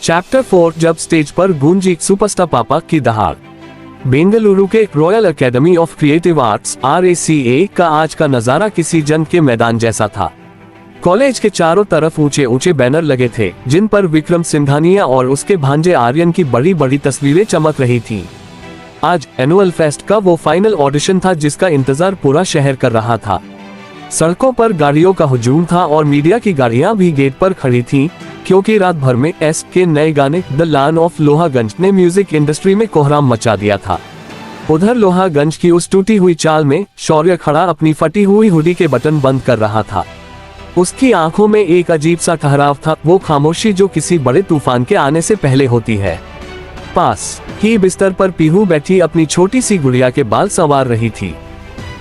Chapter 4 जब stage पर गूंजी superstar पापा की दहाड़। बेंगलुरु के royal academy of creative arts RACA का आज का नजारा किसी जंग के मैदान जैसा था। कॉलेज के चारों तरफ ऊंचे ऊंचे बैनर लगे थे जिन पर विक्रम सिंघानिया और उसके भांजे आर्यन की बड़ी बड़ी तस्वीरें चमक रही थीं। आज एनुअल फेस्ट का वो फाइनल ऑडिशन था जिसका इंतजार पूरा शहर कर रहा था। सड़कों पर गाड़ियों का हुजूम था और मीडिया की गाड़ियां भी गेट पर खड़ी थीं, क्योंकि रात भर में एस के नए गाने द लान ऑफ लोहागंज ने म्यूजिक इंडस्ट्री में कोहराम मचा दिया था। उधर लोहागंज की उस टूटी हुई चाल में शौर्य खड़ा अपनी फटी हुई हुडी के बटन बंद कर रहा था। उसकी आंखों में एक अजीब सा ठहराव था, वो खामोशी जो किसी बड़े तूफान के आने से पहले होती है। पास ही बिस्तर पर पीहू बैठी अपनी छोटी सी गुड़िया के बाल संवार रही थी।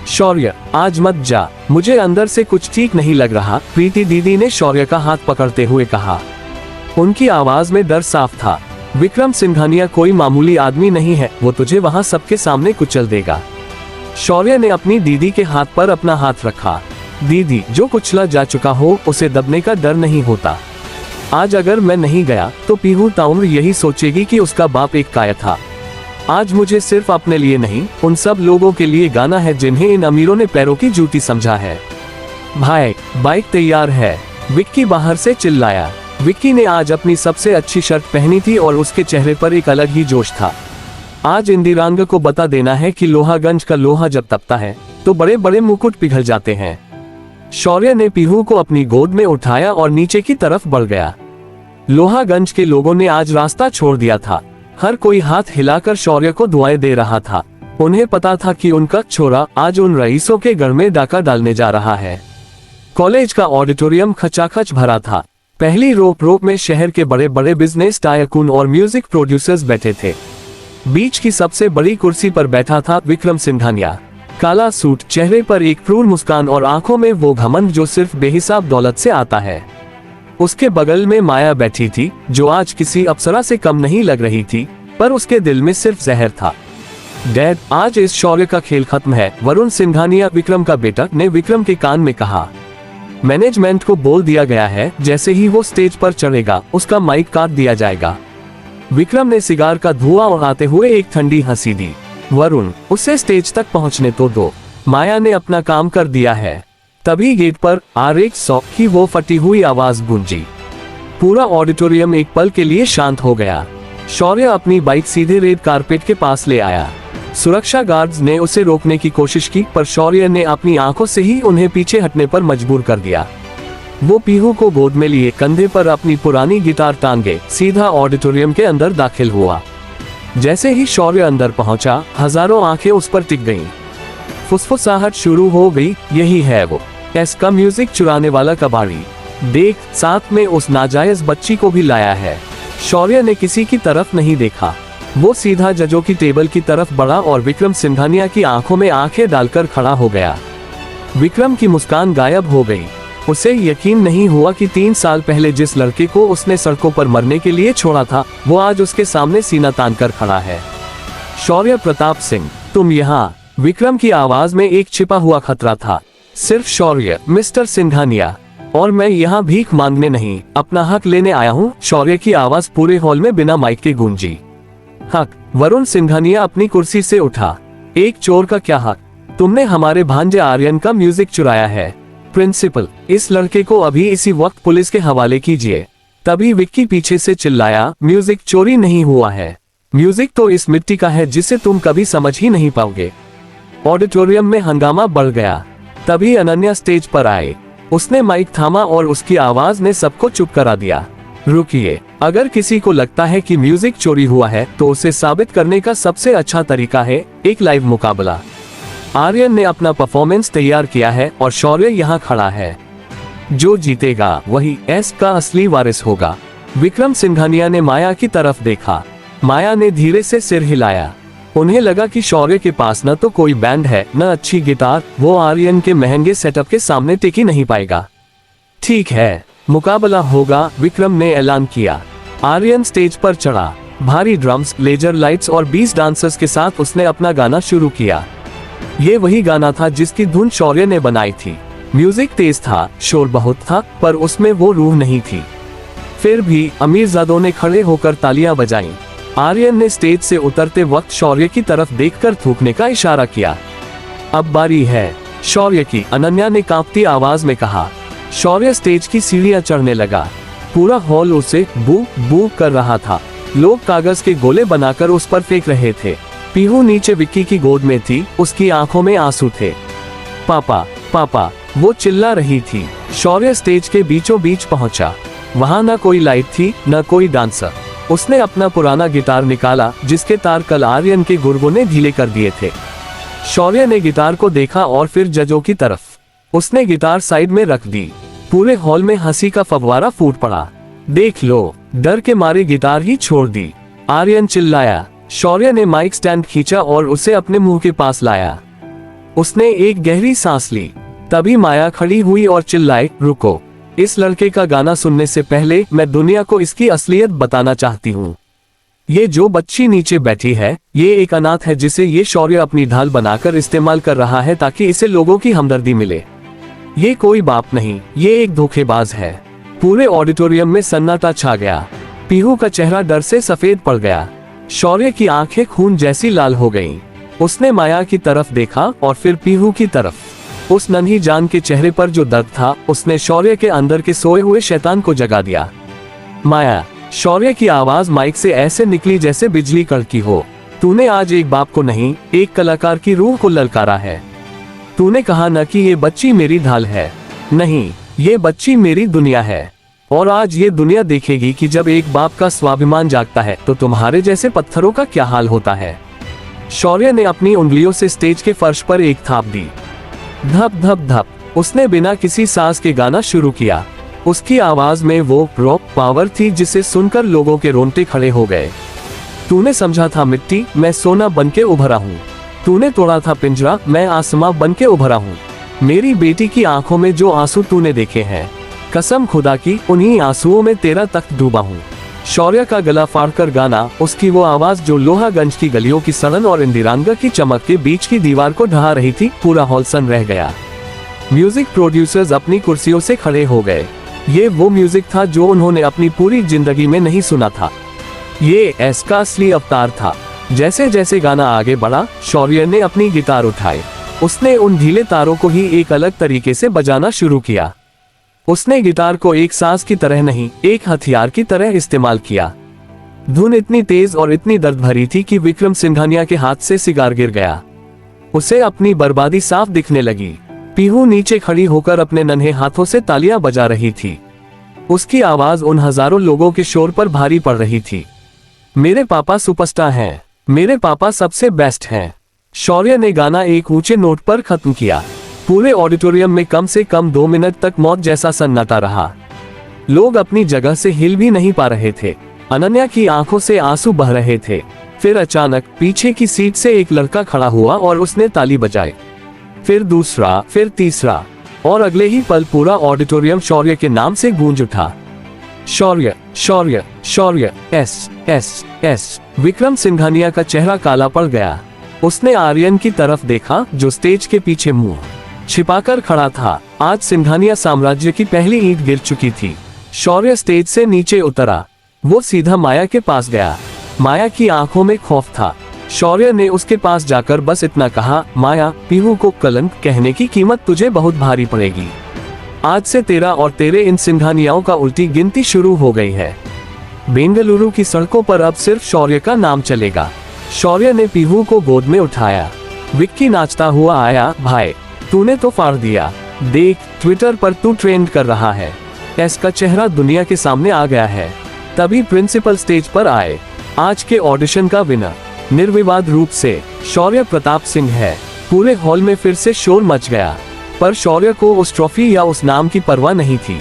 शौर्य, आज मत जा, मुझे अंदर से कुछ ठीक नहीं लग रहा, प्रीति दीदी ने शौर्य का हाथ पकड़ते हुए कहा। उनकी आवाज में डर साफ था। विक्रम सिंघानिया कोई मामूली आदमी नहीं है, वो तुझे वहाँ सबके सामने कुचल देगा। शौर्य ने अपनी दीदी के हाथ पर अपना हाथ रखा। दीदी, जो कुचला जा चुका हो उसे दबने का डर नहीं होता। आज अगर मैं नहीं गया तो पीहू ताउम्र यही सोचेगी कि उसका बाप एक कायर था। आज मुझे सिर्फ अपने लिए नहीं, उन सब लोगों के लिए गाना है जिन्हें इन अमीरों ने पैरों की जूती समझा है। भाई, बाइक तैयार है, विक्की बाहर से चिल्लाया। विक्की ने आज अपनी सबसे अच्छी शर्ट पहनी थी और उसके चेहरे पर एक अलग ही जोश था। आज इंदिरांग को बता देना है कि लोहागंज का लोहा जब तपता है तो बड़े बड़े मुकुट पिघल जाते हैं। शौर्य ने पीहू को अपनी गोद में उठाया और नीचे की तरफ बढ़ गया। लोहागंज के लोगों ने आज रास्ता छोड़ दिया था। हर कोई हाथ हिलाकर शौर्य को दुआएं दे रहा था। उन्हें पता था कि उनका छोरा आज उन रईसों के घर में डाका डालने जा रहा है। कॉलेज का ऑडिटोरियम खचाखच भरा था। पहली रो में शहर के बड़े बड़े बिजनेस टायकून और म्यूजिक प्रोड्यूसर्स बैठे थे। बीच की सबसे बड़ी कुर्सी पर बैठा था विक्रम सिंघानिया। काला सूट, चेहरे पर एक क्रूर मुस्कान और आंखों में वो घमंड जो सिर्फ बेहिसाब दौलत से आता है। उसके बगल में माया बैठी थी, जो आज किसी अप्सरा से कम नहीं लग रही थी, पर उसके दिल में सिर्फ जहर था। डैड, आज इस शौर्य का खेल खत्म है, वरुण सिंघानिया, विक्रम का बेटा, ने विक्रम के कान में कहा। मैनेजमेंट को बोल दिया गया है जैसे ही वो स्टेज पर चढ़ेगा उसका माइक काट दिया जाएगा। विक्रम ने सिगार का धुआं उड़ाते हुए एक ठंडी हंसी दी। वरुण, उसे स्टेज तक पहुंचने तो दो, माया ने अपना काम कर दिया है। तभी गेट पर R100 की वो फटी हुई आवाज गूंजी। पूरा ऑडिटोरियम एक पल के लिए शांत हो गया। शौर्य अपनी बाइक सीधे रेड कारपेट के पास ले आया। सुरक्षा गार्ड्स ने उसे रोकने की कोशिश की, पर शौर्य ने अपनी आंखों से ही उन्हें पीछे हटने पर मजबूर कर दिया। वो पीहू को गोद में लिए कंधे पर अपनी पुरानी गिटार टांगे सीधा ऑडिटोरियम के अंदर दाखिल हुआ। जैसे ही शौर्य अंदर पहुंचा, हजारों आंखें उस पर टिक गईं। फुसफुसाहट शुरू हो गई, यही है वो एस का म्यूजिक चुराने वाला कबाड़ी। देख, साथ में उस नाजायज बच्ची को भी लाया है। शौर्य ने किसी की तरफ नहीं देखा। वो सीधा जजों की टेबल की तरफ बढ़ा और विक्रम सिंघानिया की आंखों में आंखें डालकर खड़ा हो गया। विक्रम की मुस्कान गायब हो गई। उसे यकीन नहीं हुआ कि 3 साल पहले जिस लड़के को उसने सड़कों पर मरने के लिए छोड़ा था, वो आज उसके सामने सीना तान कर खड़ा है। शौर्य प्रताप सिंह, तुम यहाँ? विक्रम की आवाज में एक छिपा हुआ खतरा था। सिर्फ शौर्य, मिस्टर सिंघानिया, और मैं यहाँ भीख मांगने नहीं, अपना हक लेने आया हूँ। शौर्य की आवाज पूरे हॉल में बिना माइक के गूंजी। हक? वरुण सिंघानिया अपनी कुर्सी से उठा। एक चोर का क्या हक? तुमने हमारे भांजे आर्यन का म्यूजिक चुराया है। प्रिंसिपल, इस लड़के को अभी इसी वक्त पुलिस के हवाले कीजिए। तभी विक्की पीछे से चिल्लाया, म्यूजिक चोरी नहीं हुआ है, म्यूजिक तो इस मिट्टी का है जिसे तुम कभी समझ ही नहीं पाओगे। ऑडिटोरियम में हंगामा बढ़ गया। तभी अनन्या स्टेज पर आए। उसने माइक थामा और उसकी आवाज ने सबको चुप करा दिया। रुकिए, अगर किसी को लगता है कि म्यूजिक चोरी हुआ है तो उसे साबित करने का सबसे अच्छा तरीका है एक लाइव मुकाबला। आर्यन ने अपना परफॉर्मेंस तैयार किया है और शौर्य यहाँ खड़ा है। जो जीतेगा वही एस का असली वारिस होगा। विक्रम सिंघानिया ने माया की तरफ देखा। माया ने धीरे से सिर हिलाया। उन्हें लगा कि शौर्य के पास न तो कोई बैंड है न अच्छी गिटार, वो आर्यन के महंगे सेटअप के सामने टिक ही नहीं पाएगा। ठीक है, मुकाबला होगा, विक्रम ने ऐलान किया। आर्यन स्टेज पर चढ़ा। भारी ड्रम्स, लेजर लाइट्स और 20 डांसर्स के साथ उसने अपना गाना शुरू किया। ये वही गाना था जिसकी धुन शौर्य ने बनाई थी। म्यूजिक तेज था, शोर बहुत था, पर उसमें वो रूह नहीं थी। फिर भी अमीरजादों ने खड़े होकर तालियां बजाईं। आर्यन ने स्टेज से उतरते वक्त शौर्य की तरफ देखकर थूकने का इशारा किया। अब बारी है शौर्य की, अनन्या ने कांपती आवाज में कहा। शौर्य स्टेज की सीढ़ियां चढ़ने लगा। पूरा हॉल उसे बू बू कर रहा था। लोग कागज के गोले बनाकर उस पर फेंक रहे थे। पीहू नीचे विक्की की गोद में थी, उसकी आंखों में आंसू थे। पापा पापा, वो चिल्ला रही थी। शौर्य स्टेज के बीचों बीच पहुंचा। वहां न कोई लाइट थी, न कोई डांसर। उसने अपना पुराना गिटार निकाला, जिसके तार कल आर्यन के गुर्गों ने ढीले कर दिए थे। शौर्य ने गिटार को देखा और फिर जजों की तरफ। उसने गिटार साइड में रख दी। पूरे हॉल में हंसी का फव्वारा फूट पड़ा। देख लो, डर के मारे गिटार ही छोड़ दी, आर्यन चिल्लाया। शौर्य ने माइक स्टैंड खींचा और उसे अपने मुंह के पास लाया। उसने एक गहरी सांस ली। तभी माया खड़ी हुई और चिल्लाई, रुको, इस लड़के का गाना सुनने से पहले मैं दुनिया को इसकी असलियत बताना चाहती हूँ। ये जो बच्ची नीचे बैठी है, ये एक अनाथ है जिसे ये शौर्य अपनी ढाल बनाकर इस्तेमाल कर रहा है ताकि इसे लोगों की हमदर्दी मिले। ये कोई बाप नहीं, ये एक धोखेबाज है। पूरे ऑडिटोरियम में सन्नाटा छा गया। पीहू का चेहरा डर से सफेद पड़ गया। शौर्य की आंखें खून जैसी लाल हो गईं। उसने माया की तरफ देखा और फिर पीहू की तरफ। उस नन्ही जान के चेहरे पर जो दर्द था, उसने शौर्य के अंदर के सोए हुए शैतान को जगा दिया। माया, शौर्य की आवाज माइक से ऐसे निकली जैसे बिजली कड़की हो। तूने आज एक बाप को नहीं, एक कलाकार की रूह को ललकारा है। तूने कहा न कि ये बच्ची मेरी ढाल है। नहीं, ये बच्ची मेरी दुनिया है। और आज ये दुनिया देखेगी कि जब एक बाप का स्वाभिमान जागता है तो तुम्हारे जैसे पत्थरों का क्या हाल होता है। शौर्य ने अपनी उंगलियों से स्टेज के फर्श पर एक थाप दी। धप धप धप, उसने बिना किसी सांस के गाना शुरू किया। उसकी आवाज में वो रॉ पावर थी जिसे सुनकर लोगों के रोंगटे खड़े हो गए। तूने समझा था मिट्टी, मैं सोना बनके उभरा हूँ। तूने तोड़ा था पिंजरा, मैं आसमां बनके उभरा हूँ। मेरी बेटी की आंखों में जो आंसू तूने देखे हैं, कसम खुदा की, उन्हीं आंसुओं में तेरा तख्त डूबा हूँ। शौर्य का गला फाड़कर गाना, उसकी वो आवाज जो लोहागंज की गलियों की सड़न और इंदिरांगा की चमक के बीच की दीवार को ढहा रही थी, पूरा हॉल सन रह गया। म्यूजिक प्रोड्यूसर्स अपनी कुर्सियों से खड़े हो गए। ये वो म्यूजिक था जो उन्होंने अपनी पूरी जिंदगी में नहीं सुना था। ये एस का असली अवतार था। जैसे जैसे गाना आगे बढ़ा, शौर्य ने अपनी गिटार उठाई। उसने उन ढीले तारों को ही एक अलग तरीके से बजाना शुरू किया। उसने गिटार को एक साज की तरह नहीं, एक हथियार की तरह इस्तेमाल किया। धुन इतनी तेज और इतनी दर्द भरी थी कि विक्रम सिंघानिया के हाथ से सिगार गिर गया। उसे अपनी बर्बादी साफ दिखने लगी। पीहू नीचे खड़ी होकर अपने नन्हे हाथों से तालियां बजा रही थी। उसकी आवाज उन हजारों लोगों के शोर पर भारी पड़ रही थी। मेरे पापा सुपरस्टार हैं, मेरे पापा सबसे बेस्ट हैं। शौर्य ने गाना एक ऊंचे नोट पर खत्म किया। पूरे ऑडिटोरियम में कम से कम 2 मिनट तक मौत जैसा सन्नाटा रहा। लोग अपनी जगह से हिल भी नहीं पा रहे थे। अनन्या की आंखों से आंसू बह रहे थे। फिर अचानक पीछे की सीट से एक लड़का खड़ा हुआ और उसने ताली बजाई। फिर दूसरा, फिर तीसरा, और अगले ही पल पूरा ऑडिटोरियम शौर्य के नाम से गूंज उठा। शौर्य, शौर्य, शौर्य, एस एस एस। विक्रम सिंघानिया का चेहरा काला पड़ गया। उसने आर्यन की तरफ देखा जो स्टेज के पीछे मुंह छिपाकर खड़ा था। आज सिंघानिया साम्राज्य की पहली ईंट गिर चुकी थी। शौर्य स्टेज से नीचे उतरा। वो सीधा माया के पास गया। माया की आंखों में खौफ था। शौर्य ने उसके पास जाकर बस इतना कहा, माया, पीहू को कलंक कहने की कीमत तुझे बहुत भारी पड़ेगी। आज से तेरा और तेरे इन सिंघानियाओं का उल्टी गिनती शुरू हो गई है। बेंगलुरु की सड़कों पर अब सिर्फ शौर्य का नाम चलेगा। शौर्य ने पीहू को गोद में उठाया। विक्की नाचता हुआ आया। भाई, तूने तो फाड़ दिया। देख, ट्विटर पर तू ट्रेंड कर रहा है। एस का चेहरा दुनिया के सामने आ गया है। तभी प्रिंसिपल स्टेज पर आए। आज के ऑडिशन का विनर निर्विवाद रूप से शौर्य प्रताप सिंह है। पूरे हॉल में फिर से शोर मच गया, पर शौर्य को उस ट्रॉफी या उस नाम की परवाह नहीं थी।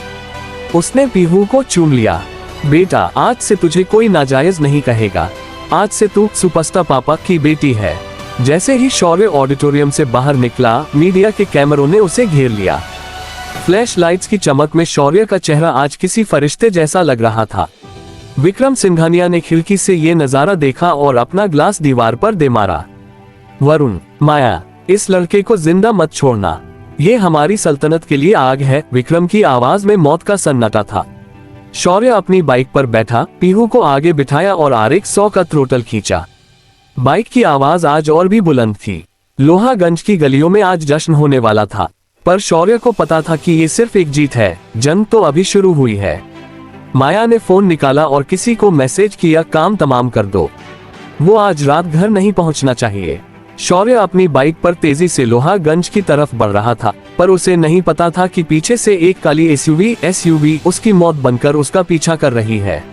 उसने पीहू को चूम लिया। बेटा, आज से तुझे कोई नाजायज नहीं कहेगा। आज से तू सुपरस्टार पापा की बेटी है। जैसे ही शौर्य ऑडिटोरियम से बाहर निकला, मीडिया के कैमरों ने उसे घेर लिया। फ्लैश लाइट्स की चमक में शौर्य का चेहरा आज किसी फरिश्ते जैसा लग रहा था। विक्रम सिंघानिया ने खिड़की से ये नजारा देखा और अपना ग्लास दीवार पर दे मारा। वरुण, माया, इस लड़के को जिंदा मत छोड़ना। ये हमारी सल्तनत के लिए आग है। विक्रम की आवाज में मौत का सन्नाटा था। शौर्य अपनी बाइक पर बैठा, पीहू को आगे बिठाया और RX 100 का थ्रोटल खींचा। बाइक की आवाज आज और भी बुलंद थी। लोहागंज की गलियों में आज जश्न होने वाला था, पर शौर्य को पता था कि ये सिर्फ एक जीत है, जंग तो अभी शुरू हुई है। माया ने फोन निकाला और किसी को मैसेज किया, काम तमाम कर दो, वो आज रात घर नहीं पहुंचना चाहिए। शौर्य अपनी बाइक पर तेजी से लोहागंज की तरफ बढ़ रहा था, पर उसे नहीं पता था कि पीछे से एक काली SUV उसकी मौत बनकर उसका पीछा कर रही है।